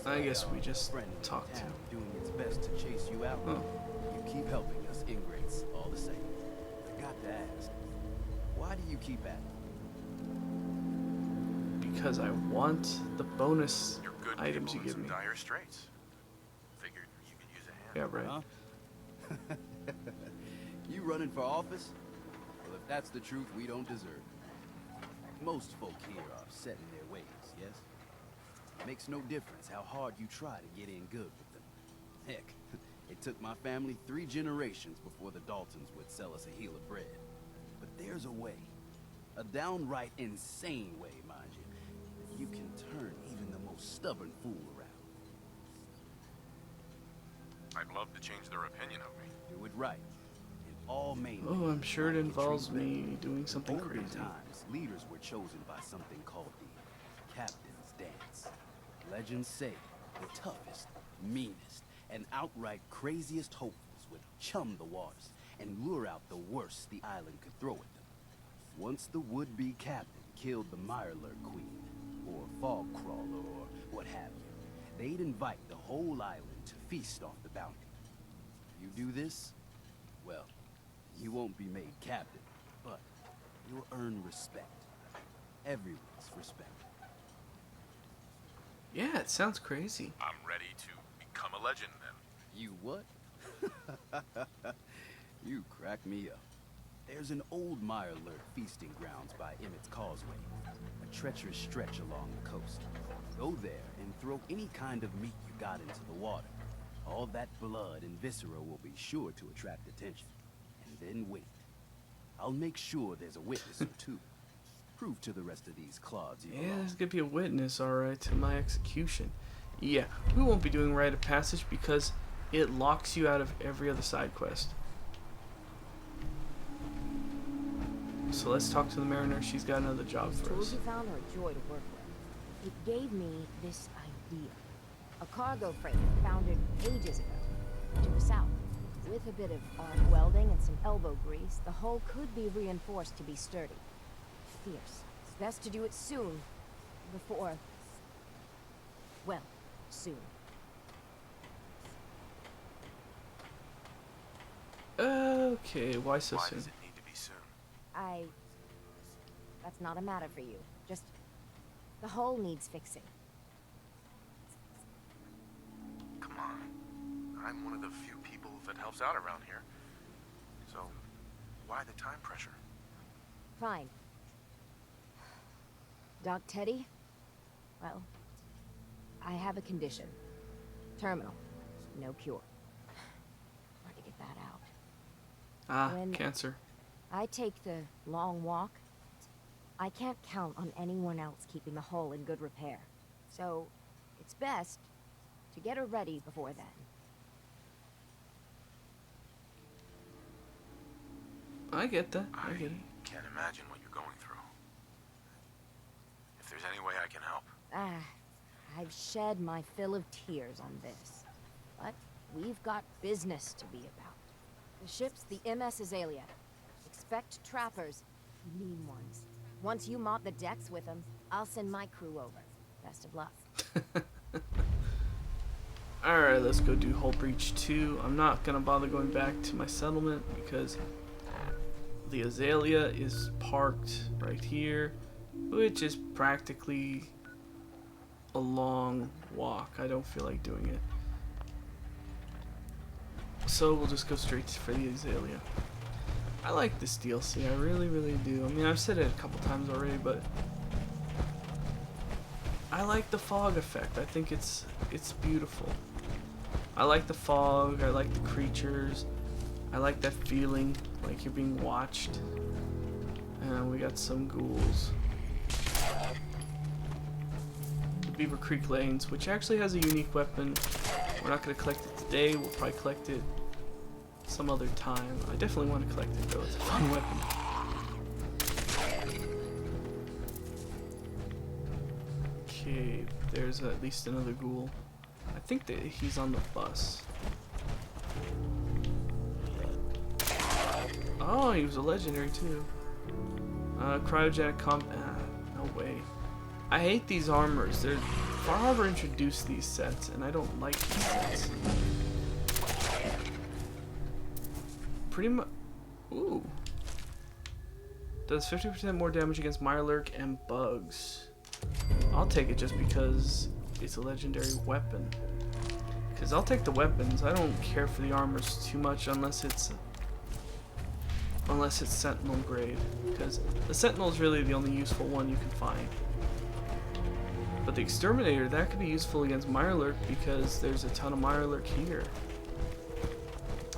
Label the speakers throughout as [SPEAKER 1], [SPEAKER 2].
[SPEAKER 1] I guess we just
[SPEAKER 2] Friend in
[SPEAKER 1] talk to
[SPEAKER 2] town
[SPEAKER 1] him.
[SPEAKER 2] doing its best to chase you out.
[SPEAKER 1] Oh,
[SPEAKER 2] You keep helping us ingrates all the same. I got to ask, why do you keep at it?
[SPEAKER 1] because I want the bonus
[SPEAKER 3] You're good
[SPEAKER 1] items
[SPEAKER 3] people
[SPEAKER 1] you
[SPEAKER 3] in
[SPEAKER 1] give
[SPEAKER 3] some
[SPEAKER 1] me.
[SPEAKER 3] dire straits. Figured you could use a hand.
[SPEAKER 1] Yeah, right.
[SPEAKER 2] Huh? You running for office? Well, if that's the truth, we don't deserve it. Most folk here are set in their ways, yes? It makes no difference how hard you try to get in good with them. Heck, it took my family 3 generations before the Daltons would sell us a heel of bread. But there's a way. A downright insane way, mind you. You can turn even the most stubborn fool around.
[SPEAKER 3] I'd love to change their opinion of me.
[SPEAKER 2] Do it right. In all main
[SPEAKER 1] Oh, I'm sure it
[SPEAKER 2] might get
[SPEAKER 1] involves
[SPEAKER 2] treated better.
[SPEAKER 1] me doing something
[SPEAKER 2] Olden
[SPEAKER 1] crazy.
[SPEAKER 2] times, leaders were chosen by something called the Captain's Dance. Legends say the toughest, meanest, and outright craziest hopefuls would chum the waters and lure out the worst the island could throw at them. Once the would-be captain killed the Mirelurk Queen, or Fog Crawler, or what have you, they'd invite the whole island to feast off the bounty. You do this, well, you won't be made captain, but you'll earn respect. Everyone's respect.
[SPEAKER 1] Yeah, it sounds crazy.
[SPEAKER 3] I'm ready to become a legend then.
[SPEAKER 2] You what? You crack me up. There's an old Mirelurk feasting grounds by Emmett's Causeway, a treacherous stretch along the coast. Go there and throw any kind of meat you got into the water. All that blood and viscera will be sure to attract attention. And then wait. I'll make sure there's a witness or two. Prove to the rest of these clods you
[SPEAKER 1] Yeah,
[SPEAKER 2] belong.
[SPEAKER 1] there's gonna be a witness, alright, to my execution. Yeah, we won't be doing Rite of Passage because it locks you out of every other side quest. So let's talk to the Mariner. She's got another job
[SPEAKER 4] These
[SPEAKER 1] for
[SPEAKER 4] tools
[SPEAKER 1] us.
[SPEAKER 4] you found are a joy to work with. It gave me this idea. A cargo freighter founded ages ago, to the south. With a bit of arc welding and some elbow grease, the hull could be reinforced to be sturdy. Fierce. It's best to do it soon. Before... well, soon.
[SPEAKER 1] Okay, why so
[SPEAKER 3] Why
[SPEAKER 1] soon?
[SPEAKER 3] does it need to be soon?
[SPEAKER 4] That's not a matter for you. Just... the hull needs fixing.
[SPEAKER 3] Come on. I'm one of the few people that helps out around here. So, why the time pressure?
[SPEAKER 4] Fine. Doc Teddy? Well, I have a condition. Terminal. No cure. Hard to get that out.
[SPEAKER 1] Ah,
[SPEAKER 4] When-
[SPEAKER 1] cancer.
[SPEAKER 4] I take the long walk. I can't count on anyone else keeping the hull in good repair. So, it's best to get her ready before then.
[SPEAKER 1] I get that. I
[SPEAKER 3] I
[SPEAKER 1] get it.
[SPEAKER 3] can't imagine what you're going through. If there's any way I can help.
[SPEAKER 4] I've shed my fill of tears on this. But we've got business to be about. The ship's the MS Azalea. Expect trappers, mean ones. Once you mop the decks with them, I'll send my crew over. Best of luck.
[SPEAKER 1] Alright, let's go do Hull Breach 2. I'm not gonna bother going back to my settlement because the Azalea is parked right here, which is practically a long walk. I don't feel like doing it. So we'll just go straight for the Azalea. I like this DLC, I really, really do. I mean, I've said it a couple times already, but I like the fog effect. I think it's beautiful. I like the fog, I like the creatures, I like that feeling like you're being watched. And we got some ghouls. The Beaver Creek Lanes, which actually has a unique weapon. We're not going to collect it today, we'll probably collect it some other time. I definitely want to collect it though, it's a fun weapon. Okay, there's at least another ghoul. I think that he's on the bus. Oh, he was a legendary too. Cryogenic no way. I hate these armors. They're Far Harbor introduced these sets, and I don't like these sets. Pretty much. Ooh. Does 50% more damage against Mirelurk and bugs. I'll take it just because it's a legendary weapon. Because I'll take the weapons. I don't care for the armors too much unless it's Sentinel grade. Because the Sentinel is really the only useful one you can find. But the Exterminator, that could be useful against Mirelurk because there's a ton of Mirelurk here.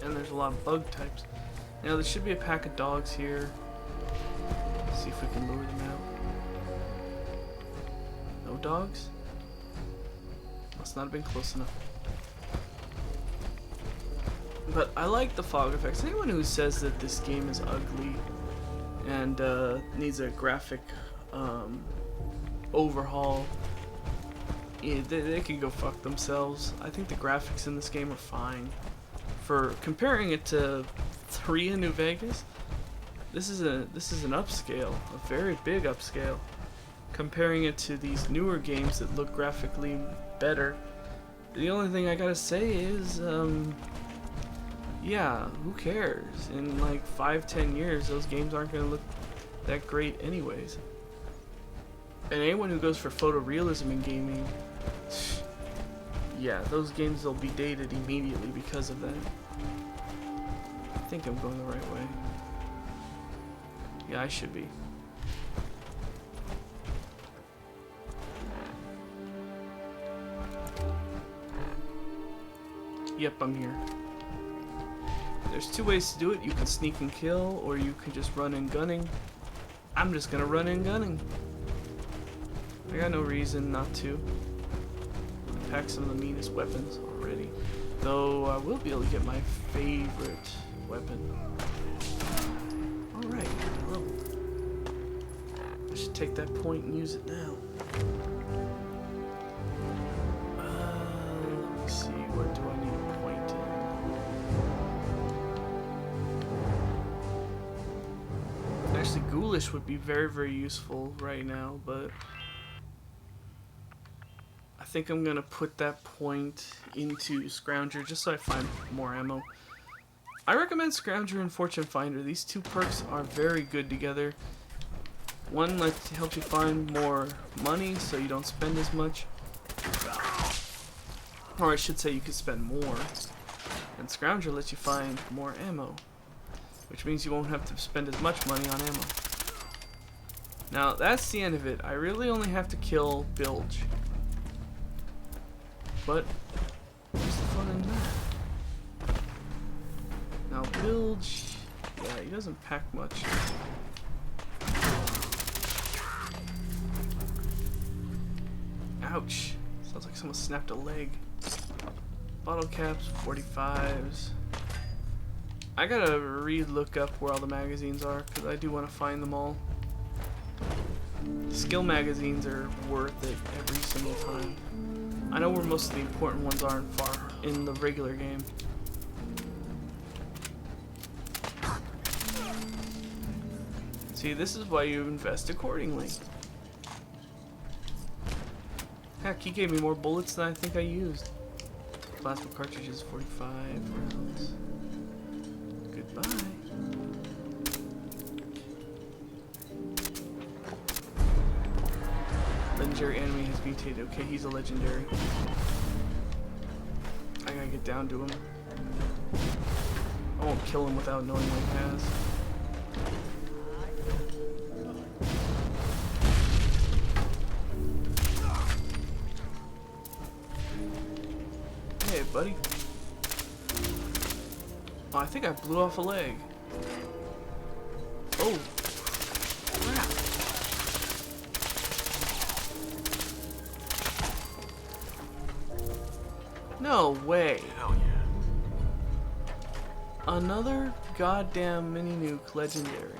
[SPEAKER 1] And there's a lot of bug types. Now there should be a pack of dogs here. See if we can lure them out. No dogs? Must not have been close enough. But I like the fog effects. Anyone who says that this game is ugly and needs a graphic overhaul, yeah, they can go fuck themselves. I think the graphics in this game are fine. For comparing it to 3 in New Vegas, this is an upscale, a very big upscale. Comparing it to these newer games that look graphically better, the only thing I gotta say is, yeah, who cares? In like 5-10 years, those games aren't gonna look that great anyways. And anyone who goes for photorealism in gaming, yeah, those games will be dated immediately because of that. I think I'm going the right way. Yeah, I should be. Yep, I'm here. There's 2 ways to do it. You can sneak and kill, or you can just run in gunning. I'm just gonna run in gunning. I got no reason not to. I packed some of the meanest weapons already. Though I will be able to get my favorite weapon. Alright, well. I should take that point and use it now. Let me see, where do I need a point in? Actually, Ghoulish would be very, very useful right now, but I think I'm gonna put that point into Scrounger just so I find more ammo. I recommend Scrounger and Fortune Finder. These 2 perks are very good together. One helps you find more money so you don't spend as much. Or I should say you can spend more. And Scrounger lets you find more ammo, which means you won't have to spend as much money on ammo. Now that's the end of it. I really only have to kill Bilge. But what's the fun in that? Now Bilge, yeah, he doesn't pack much. Ouch. Sounds like someone snapped a leg. Bottle caps, 45s. I gotta re-look up where all the magazines are, because I do want to find them all. Skill magazines are worth it every single time. I know where most of the important ones are in the regular game. See, this is why you invest accordingly. Heck, he gave me more bullets than I think I used. Plasma cartridges, 45 rounds. Goodbye. Legendary enemy has mutated. Okay, he's a legendary. I gotta get down to him. I won't kill him without knowing what he has. Hey, buddy. Oh, I think I blew off a leg. Oh. Crap. No way.
[SPEAKER 3] Hell yeah.
[SPEAKER 1] Another goddamn mini nuke legendary.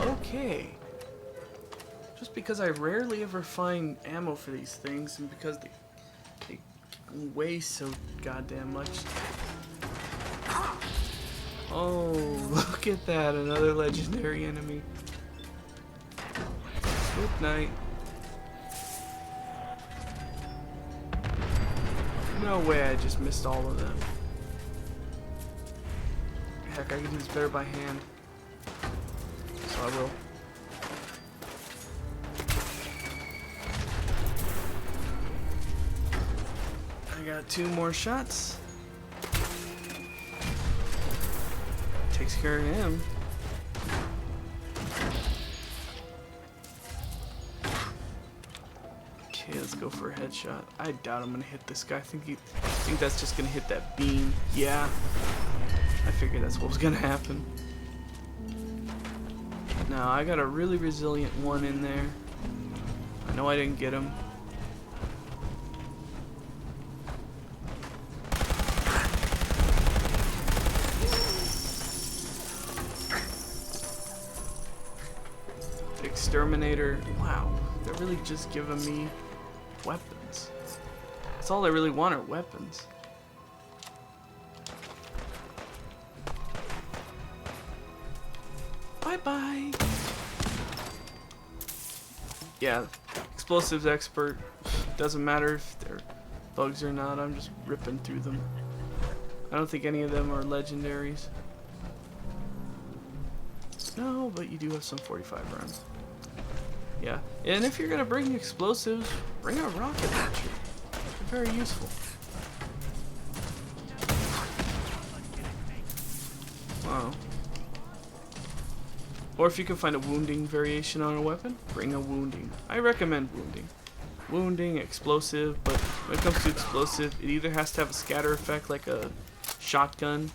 [SPEAKER 1] Okay. Just because I rarely ever find ammo for these things, and because they weigh so goddamn much. Oh, look at that, another legendary enemy. Good night. No way I just missed all of them. Heck, I can do this better by hand. So I will. I got 2 more shots. Takes care of him. Okay, let's go for a headshot. I doubt I'm gonna hit this guy. I think that's just gonna hit that beam. Yeah. I figured that's what was gonna happen. Now I got a really resilient one in there. I know I didn't get him. Exterminator. Wow, they're really just giving me weapons. That's all I really want are weapons. Bye-bye. Yeah, explosives expert. Doesn't matter if they're bugs or not, I'm just ripping through them. I don't think any of them are legendaries. No, but you do have some 45 rounds. Yeah, and if you're gonna bring explosives, bring a rocket launcher. They're very useful. Wow. Or if you can find a wounding variation on a weapon, bring a wounding. I recommend wounding. Wounding, explosive, but when it comes to explosive, it either has to have a scatter effect like a shotgun,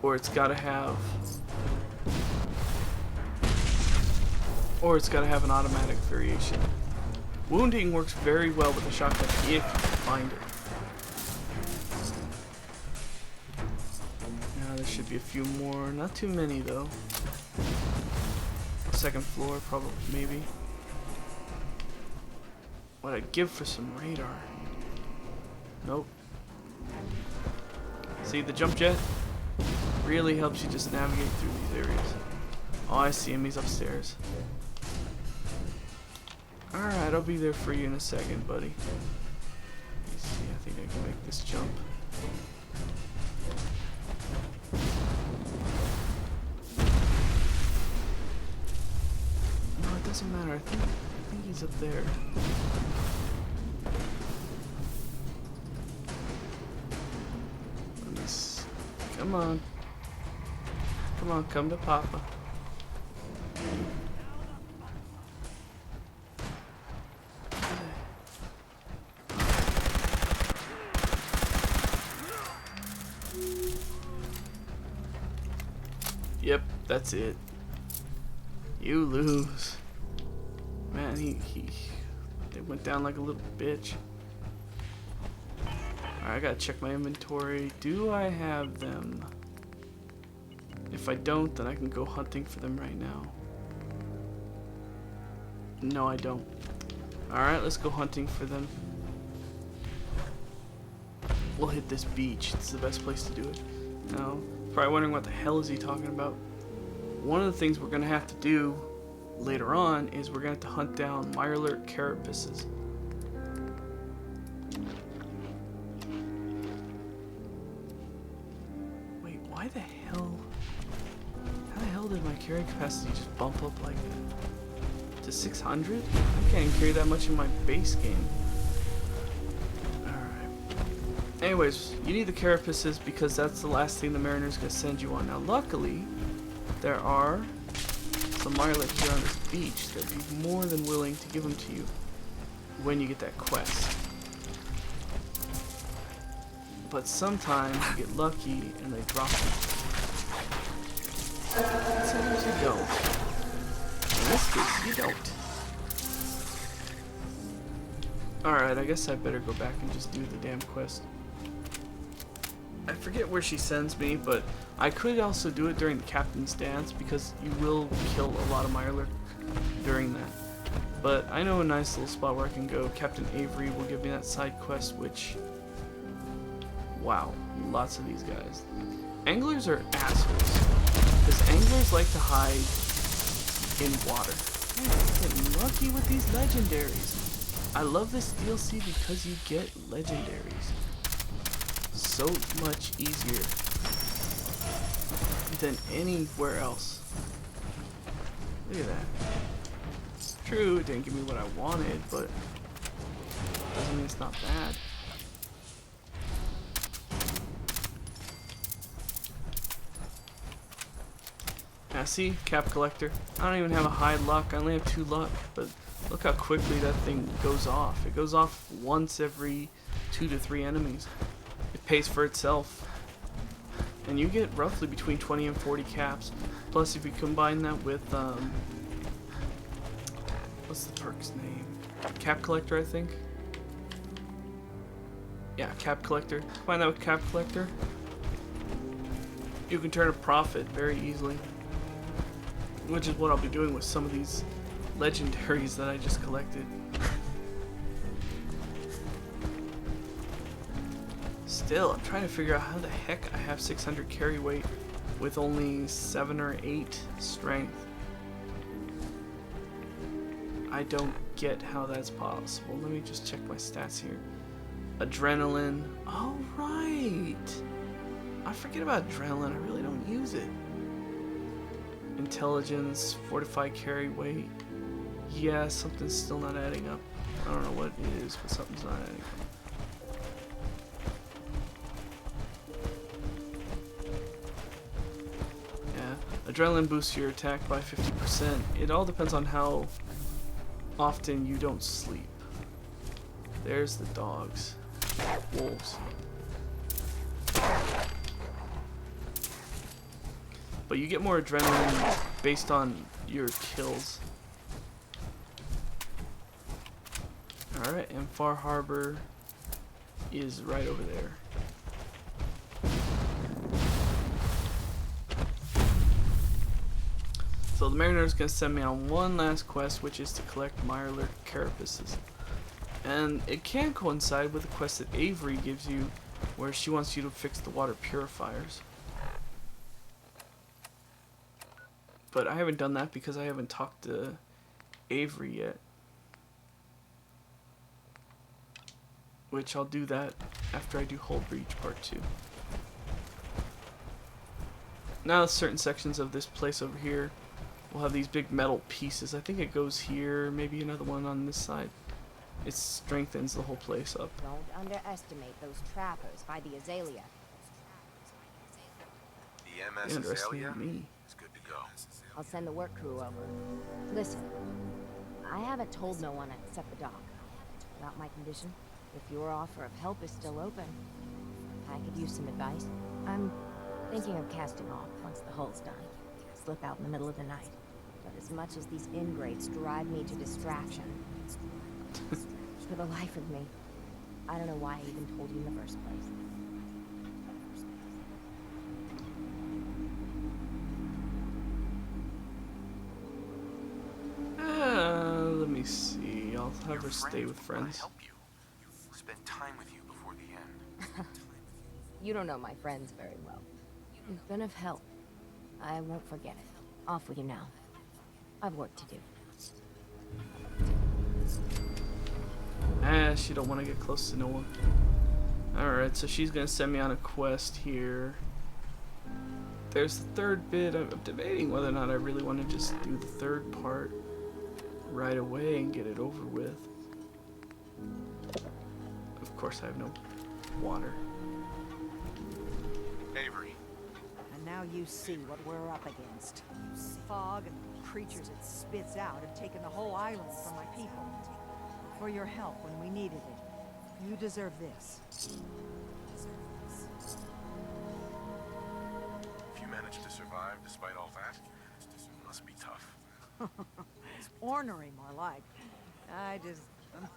[SPEAKER 1] or it's gotta have an automatic variation. Wounding works very well with a shotgun if you can find it. Now there should be a few more, not too many though. Second floor, probably, maybe. What I'd give for some radar. Nope. See, the jump jet really helps you just navigate through these areas. Oh, I see him, he's upstairs. Alright, I'll be there for you in a second, buddy. Let me see, I think I can make this jump. No, it doesn't matter. I think he's up there. Let me see. Come on. Come on, come to Papa. Yep, that's it. You lose. Man, they went down like a little bitch. Alright, I gotta check my inventory. Do I have them? If I don't, then I can go hunting for them right now. No, I don't. Alright, let's go hunting for them. We'll hit this beach. It's the best place to do it. Now, probably wondering what the hell is he talking about. One of the things we're going to have to do later on is we're going to have to hunt down Mirelurk carapaces. Wait, why the hell? How the hell did my carrying capacity just bump up like that? To 600? I can't even carry that much in my base game. Anyways, you need the carapaces because that's the last thing the Mariner's going to send you on. Now, luckily, there are some Mirelurk here on this beach that would be more than willing to give them to you when you get that quest. But sometimes you get lucky and they drop them. Sometimes you don't. In this case, you don't. Alright, I guess I better go back and just do the damn quest. I forget where she sends me, but I could also do it during the Captain's Dance because you will kill a lot of Mirelurk during that. But I know a nice little spot where I can go. Captain Avery will give me that side quest, which... wow, lots of these guys. Anglers are assholes, because anglers like to hide in water. Man, I'm getting lucky with these legendaries. I love this DLC because you get legendaries so much easier than anywhere else. Look at that. True, it didn't give me what I wanted, but doesn't mean it's not bad. Now see, cap collector. I don't even have a high luck, I only have 2 luck, but look how quickly that thing goes off. It goes off once every 2 to 3 enemies. It pays for itself. And you get roughly between 20 and 40 caps. Plus if you combine that with, what's the perk's name? Cap collector, I think? Yeah, cap collector. Combine that with cap collector, you can turn a profit very easily. Which is what I'll be doing with some of these legendaries that I just collected. Still, I'm trying to figure out how the heck I have 600 carry weight with only 7 or 8 strength. I don't get how that's possible. Let me just check my stats here. Adrenaline. Oh, right. I forget about adrenaline. I really don't use it. Intelligence, fortified carry weight. Yeah, something's still not adding up. I don't know what it is, but something's not adding up. Yeah, adrenaline boosts your attack by 50%. It all depends on how often you don't sleep. There's the dogs. Wolves. But you get more adrenaline based on your kills. Alright, and Far Harbor is right over there. So the Mariner's gonna send me on one last quest, which is to collect Mirelurk carapaces. And it can coincide with the quest that Avery gives you, where she wants you to fix the water purifiers. But I haven't done that because I haven't talked to Avery yet. Which I'll do that after I do Hull Breach Part 2. Now certain sections of this place over here will have these big metal pieces. I think it goes here, maybe another one on this side. It strengthens the whole place up.
[SPEAKER 4] Don't underestimate those trappers by the Azalea.
[SPEAKER 3] The MS
[SPEAKER 1] They
[SPEAKER 3] Azalea
[SPEAKER 1] underestimated me.
[SPEAKER 3] is good to go.
[SPEAKER 4] I'll send the work crew over. Listen, I haven't told no one except the doc about my condition. If your offer of help is still open, I could use some advice. I'm thinking of casting off once the hull's done. Slip out in the middle of the night. But as much as these ingrates drive me to distraction, for the life of me, I don't know why I even told you in the first place.
[SPEAKER 1] Let me see. I'll have
[SPEAKER 3] Your
[SPEAKER 1] her stay
[SPEAKER 3] friend
[SPEAKER 1] with
[SPEAKER 3] wanna
[SPEAKER 1] friends.
[SPEAKER 3] help you. Spend time with you before the end.
[SPEAKER 4] You don't know my friends very well. You've been of help. I won't forget it. Off with you now. I've work to do.
[SPEAKER 1] She don't want to get close to no one. Alright, so she's gonna send me on a quest here. There's the third bit. I'm debating whether or not I really want to just do the third part right away and get it over with. Of course, I have no water.
[SPEAKER 3] Avery,
[SPEAKER 5] And now you see what we're up against. Fog and the creatures it spits out have taken the whole island from my people. For your help when we needed it. You deserve this.
[SPEAKER 3] if you managed to survive despite all that, it must be tough.
[SPEAKER 5] Ornery, more like. I'm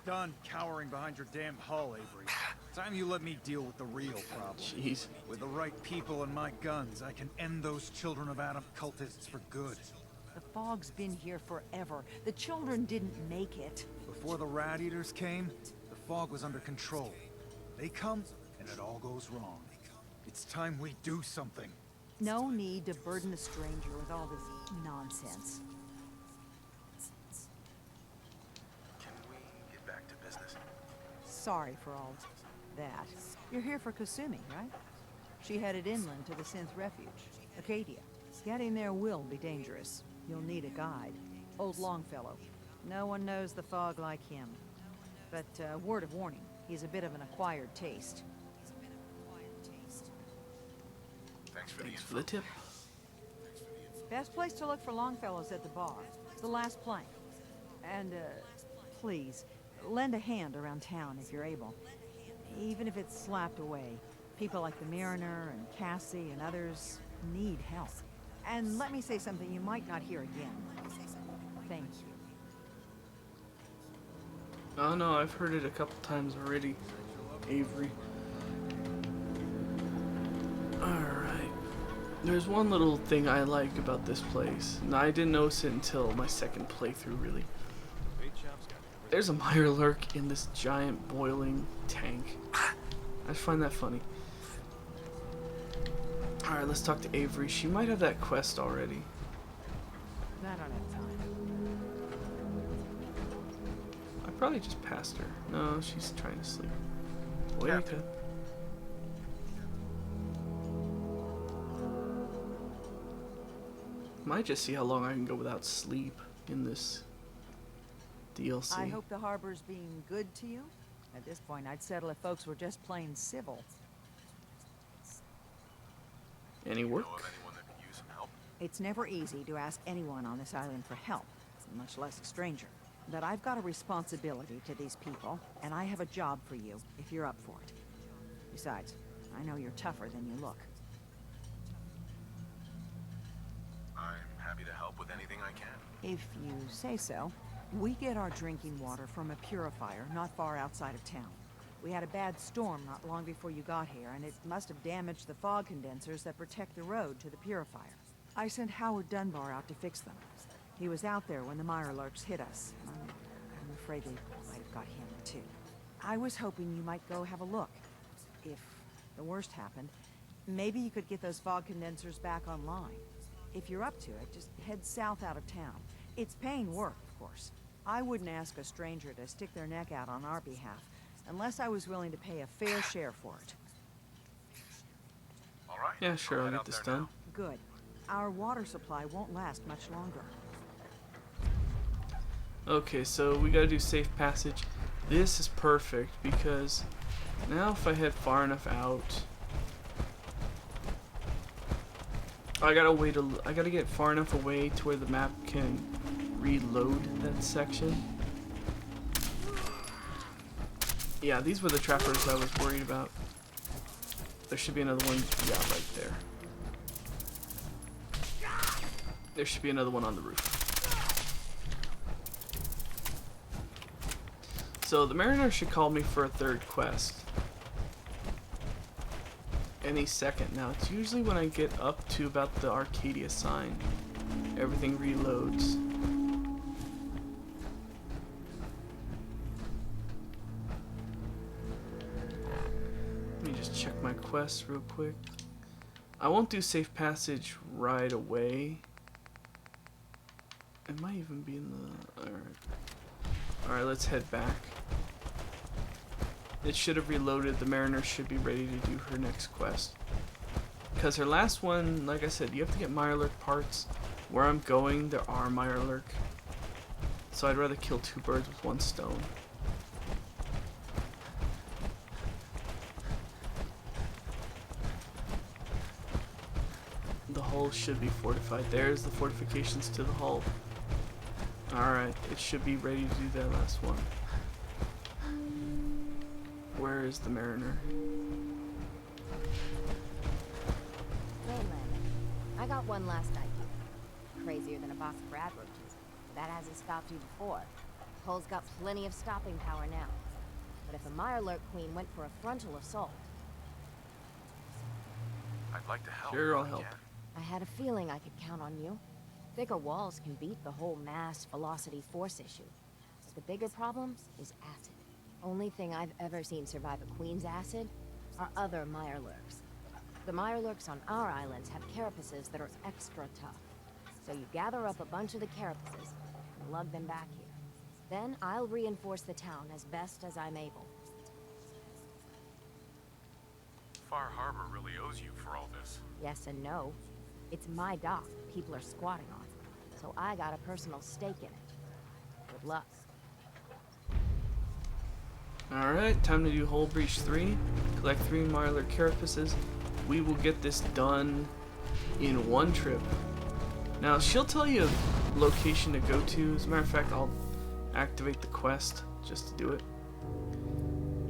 [SPEAKER 6] Done cowering behind your damn hull, Avery. Time you let me deal with the real problem.
[SPEAKER 1] Jeez.
[SPEAKER 6] With the right people and my guns, I can end those Children of Adam cultists for good.
[SPEAKER 5] The fog's been here forever. The children didn't make it.
[SPEAKER 6] Before the Rat Eaters came, the fog was under control. They come, and it all goes wrong. It's time we do something.
[SPEAKER 5] No need to burden a stranger with all this nonsense.
[SPEAKER 3] Can we get back to business?
[SPEAKER 5] sorry for all that. You're here for Kasumi, right? She headed inland to the Synth Refuge, Acadia. Getting there will be dangerous. You'll need a guide. Old Longfellow. No one knows the fog like him. But, word of warning, he's a bit of an acquired taste.
[SPEAKER 3] Thanks for the
[SPEAKER 1] Thanks
[SPEAKER 3] info.
[SPEAKER 1] for the tip.
[SPEAKER 5] Best place to look for Longfellow's at the bar. The last plank. And, please, lend a hand around town if you're able. Even if it's slapped away. People like the Mariner and Cassie and others need help. And let me say something you might not hear again. Thank you.
[SPEAKER 1] Oh no, I've heard it a couple times already, Avery. Alright. There's one little thing I like about this place. And I didn't notice it until my second playthrough, really. There's a Mirelurk in this giant boiling tank. I find that funny. Alright, let's talk to Avery. She might have that quest already.
[SPEAKER 5] I don't have time.
[SPEAKER 1] I probably just passed her. No, she's trying to sleep. Wait,
[SPEAKER 3] Captain.
[SPEAKER 1] okay. Might just see how long I can go without sleep in this DLC.
[SPEAKER 5] I hope the harbor's being good to you. At this point, I'd settle if folks were just plain civil.
[SPEAKER 1] Any
[SPEAKER 3] You
[SPEAKER 1] work?
[SPEAKER 3] know of anyone that could use some help?
[SPEAKER 5] It's never easy to ask anyone on this island for help, much less a stranger. But I've got a responsibility to these people, and I have a job for you if you're up for it. Besides, I know you're tougher than you look.
[SPEAKER 3] I'm happy to help with anything I can.
[SPEAKER 5] If you say so. We get our drinking water from a purifier not far outside of town. We had a bad storm not long before you got here, and it must have damaged the fog condensers that protect the road to the purifier. I sent Howard Dunbar out to fix them. He was out there when the Mirelurks hit us. I'm afraid they might have got him, too. I was hoping you might go have a look. If the worst happened, maybe you could get those fog condensers back online. If you're up to it, just head south out of town. It's paying work, of course. I wouldn't ask a stranger to stick their neck out on our behalf, unless I was willing to pay a fair share for it.
[SPEAKER 3] All right.
[SPEAKER 1] Yeah, sure,
[SPEAKER 3] I'll
[SPEAKER 1] I'll
[SPEAKER 3] head
[SPEAKER 1] get
[SPEAKER 3] out
[SPEAKER 1] this
[SPEAKER 3] there
[SPEAKER 1] done.
[SPEAKER 3] now.
[SPEAKER 5] Good. Our water supply won't last much longer.
[SPEAKER 1] Okay, so we gotta do safe passage. This is perfect because now if I head far enough out, I gotta get far enough away to where the map can reload that section. Yeah, these were the trappers I was worried about. There should be another one, yeah, right there. There should be another one on the roof. So the Mariner should call me for a third quest. Any second now. It's usually when I get up to about the Arcadia sign. Everything reloads. Let me just check my quests real quick. I won't do safe passage right away. It might even be in the... Alright, let's head back. It should have reloaded. The Mariner should be ready to do her next quest. Because her last one, like I said, you have to get Mirelurk parts. Where I'm going, there are Mirelurk. So I'd rather kill two birds with one stone. The hull should be fortified. There's the fortifications to the hull. Alright, it should be ready to do that last one. Where is the Mariner?
[SPEAKER 4] Mainland. I got one last idea. Crazier than a box of rat roaches. That hasn't stopped you before. Hull's got plenty of stopping power now. But if a Mirelurk queen went for a frontal assault,
[SPEAKER 3] I'd like to help.
[SPEAKER 1] Sure, I'll
[SPEAKER 3] if I
[SPEAKER 1] help.
[SPEAKER 3] can.
[SPEAKER 4] I had a feeling I could count on you. Thicker walls can beat the whole mass velocity force issue. But the bigger problem is acid. Only thing I've ever seen survive a queen's acid are other Mirelurks. The Mirelurks on our islands have carapaces that are extra tough. So you gather up a bunch of the carapaces and lug them back here. Then I'll reinforce the town as best as I'm able.
[SPEAKER 3] Far Harbor really owes you for all this.
[SPEAKER 4] Yes and no. It's my dock people are squatting on, so I got a personal stake in it. Good luck.
[SPEAKER 1] Alright, time to do Hull Breach 3. Collect 3 Marler carapaces. We will get this done in one trip. Now, she'll tell you a location to go to. As a matter of fact, I'll activate the quest just to do it.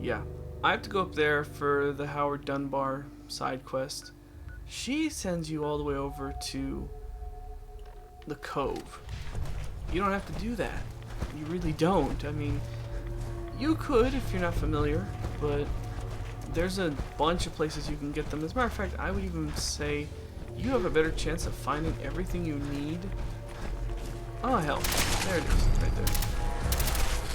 [SPEAKER 1] Yeah, I have to go up there for the Howard Dunbar side quest. She sends you all the way over to the Cove. You don't have to do that. You really don't. I mean, you could if you're not familiar, but there's a bunch of places you can get them. As a matter of fact, I would even say you have a better chance of finding everything you need. Oh hell, there it is, right there.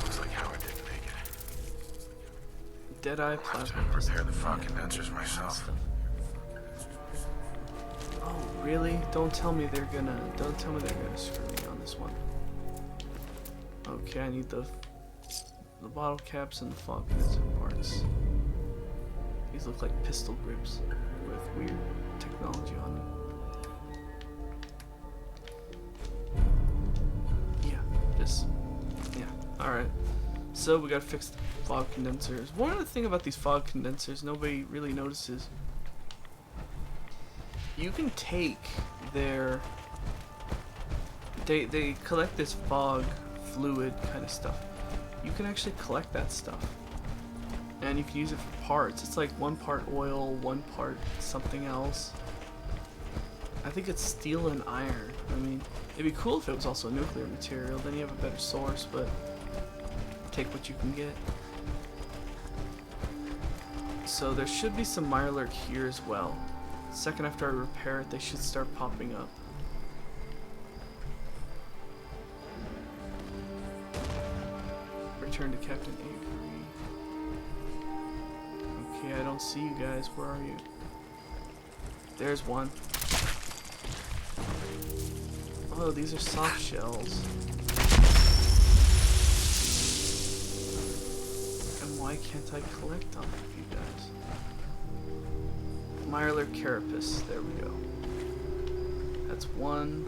[SPEAKER 3] Looks like Howard didn't make it.
[SPEAKER 1] Deadeye
[SPEAKER 3] I'll have to
[SPEAKER 1] plasma.
[SPEAKER 3] repair the fog condensers myself.
[SPEAKER 1] Oh really? Don't tell me they're gonna screw me on this one. Okay, I need the bottle caps and the fog condenser parts. These look like pistol grips with weird technology on them. Yeah, alright. So we gotta fix the fog condensers. One other thing about these fog condensers nobody really notices. You can take their... They collect this fog fluid kind of stuff. You can actually collect that stuff. And you can use it for parts. It's like 1 part oil, 1 part something else. I think it's steel and iron. I mean, it'd be cool if it was also nuclear material, then you have a better source, but take what you can get. So there should be some Mirelurk here as well. Second after I repair it, they should start popping up. Return to Captain Avery. Okay, I don't see you guys. Where are you? There's one. Oh, these are soft shells. And why can't I collect them, you guys? Mirelurk carapace. There we go. That's one.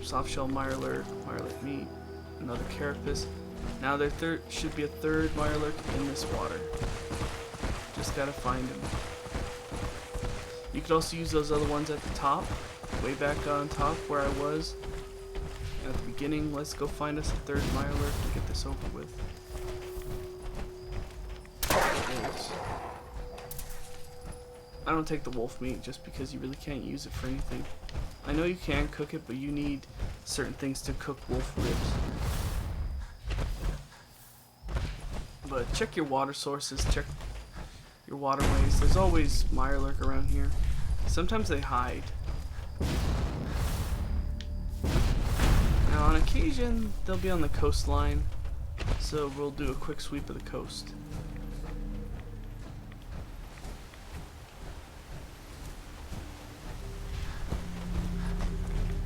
[SPEAKER 1] Soft shell Mirelurk, Mirelurk meat, another carapace. Now there should be a 3rd Mirelurk in this water. Just gotta find him. You could also use those other ones at the top, way back on top where I was at the beginning. Let's go find us a 3rd Mirelurk to get this over with. I don't take the wolf meat just because you really can't use it for anything. I know you can cook it, but you need certain things to cook wolf ribs. But check your water sources, check your waterways. There's always Mirelurk around here. Sometimes they hide. Now on occasion, they'll be on the coastline, so we'll do a quick sweep of the coast.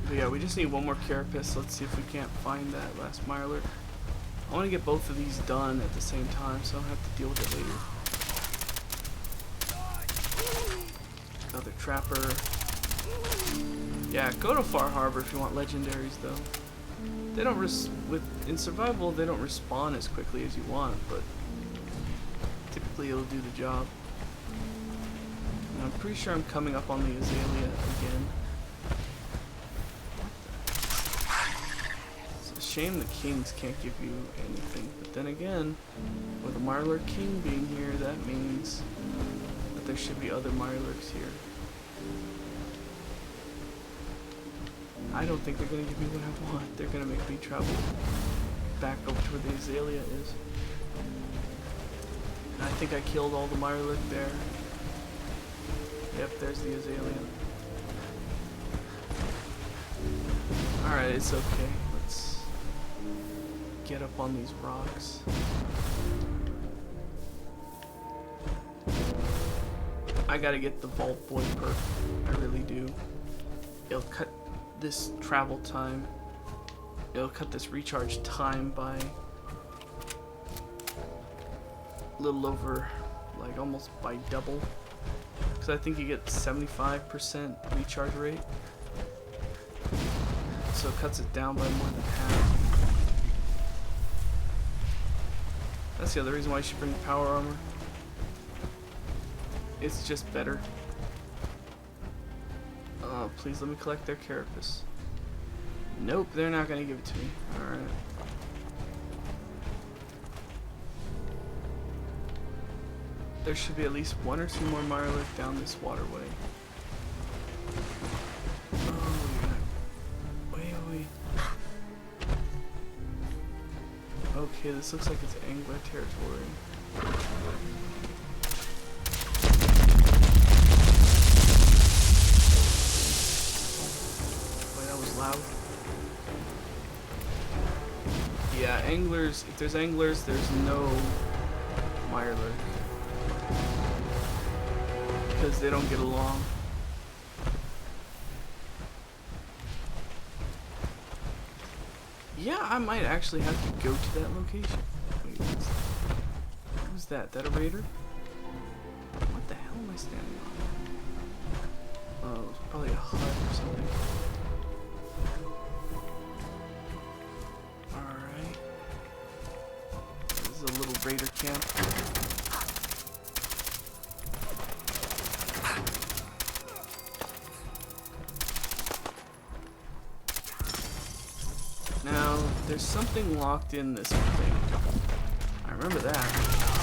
[SPEAKER 1] But yeah, we just need 1 more carapace. Let's see if we can't find that last Mirelurk. I want to get both of these done at the same time, so I don't have to deal with it later. Another trapper. Yeah, go to Far Harbor if you want legendaries, though. They don't in survival they don't respawn as quickly as you want, but typically it'll do the job. And I'm pretty sure I'm coming up on the Azalea again. Shame the kings can't give you anything, but then again, with a Mirelurk king being here, that means that there should be other Mirelurks here. I don't think they're going to give me what I want. They're going to make me travel back up to where the Azalea is. And I think I killed all the Mirelurk there. Yep, there's the Azalea. Alright, it's okay. Let's get up on these rocks. I gotta get the Vault Boy perk. I really do. It'll cut this travel time. It'll cut this recharge time by a little over like almost by double. Because I think you get 75% recharge rate. So it cuts it down by more than half. That's the other reason why you should bring power armor. It's just better. Please let me collect their carapace. Nope, they're not gonna give it to me. Alright. There should be at least 1 or 2 more Mirelurk down this waterway. Oh, yeah. Wait. Okay, this looks like it's Angler territory. Wait, that was loud. Yeah, anglers, if there's anglers, there's no Mirelurk. Because they don't get along. Yeah, I might actually have to go to that location. Wait, who's that? That a raider? What the hell am I standing on? Oh, it's probably a hut or something. Alright. This is a little raider camp. Now, there's something locked in this thing. I remember that.